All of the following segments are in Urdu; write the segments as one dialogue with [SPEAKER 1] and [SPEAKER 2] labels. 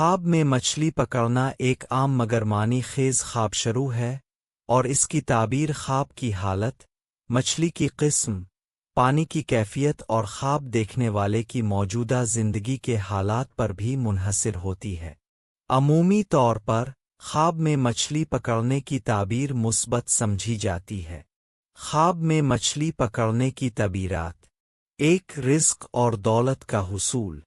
[SPEAKER 1] خواب میں مچھلی پکڑنا ایک عام مگر معنی خیز خواب شروع ہے، اور اس کی تعبیر خواب کی حالت، مچھلی کی قسم، پانی کی کیفیت اور خواب دیکھنے والے کی موجودہ زندگی کے حالات پر بھی منحصر ہوتی ہے۔ عمومی طور پر خواب میں مچھلی پکڑنے کی تعبیر مثبت سمجھی جاتی ہے۔ خواب میں مچھلی پکڑنے کی تعبیرات: ایک، رزق اور دولت کا حصول۔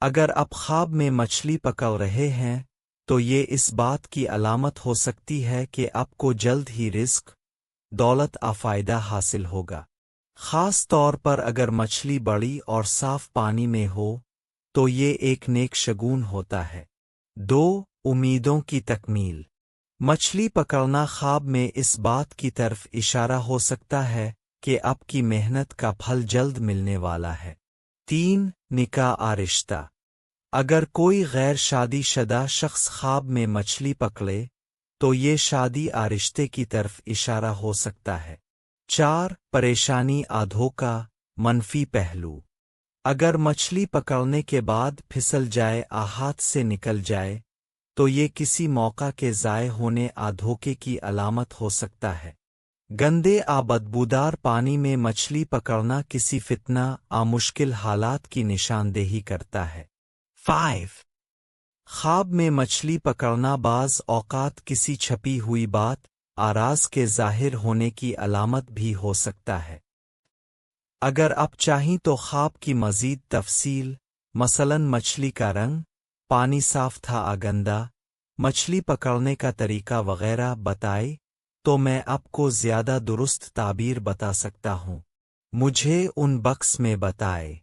[SPEAKER 1] اگر آپ خواب میں مچھلی پکڑ رہے ہیں تو یہ اس بات کی علامت ہو سکتی ہے کہ آپ کو جلد ہی رزق، دولت فائدہ حاصل ہوگا۔ خاص طور پر اگر مچھلی بڑی اور صاف پانی میں ہو تو یہ ایک نیک شگون ہوتا ہے۔ دو، امیدوں کی تکمیل۔ مچھلی پکڑنا خواب میں اس بات کی طرف اشارہ ہو سکتا ہے کہ آپ کی محنت کا پھل جلد ملنے والا ہے۔ تین، نکاح رشتہ۔ اگر کوئی غیر شادی شدہ شخص خواب میں مچھلی پکڑے تو یہ شادی رشتے کی طرف اشارہ ہو سکتا ہے۔ چار، پریشانی دھوکہ، منفی پہلو۔ اگر مچھلی پکڑنے کے بعد پھسل جائے ہاتھ سے نکل جائے تو یہ کسی موقع کے ضائع ہونے دھوکے کی علامت ہو سکتا ہے۔ گندے بدبودار پانی میں مچھلی پکڑنا کسی فتنہ مشکل حالات کی نشاندہی کرتا ہے۔ 5، خواب میں مچھلی پکڑنا بعض اوقات کسی چھپی ہوئی بات راز کے ظاہر ہونے کی علامت بھی ہو سکتا ہے۔ اگر آپ چاہیں تو خواب کی مزید تفصیل، مثلاً مچھلی کا رنگ، پانی صاف تھا گندا، مچھلی پکڑنے کا طریقہ وغیرہ بتائے تو میں آپ کو زیادہ درست تعبیر بتا سکتا ہوں۔ مجھے ان باکس میں بتائے۔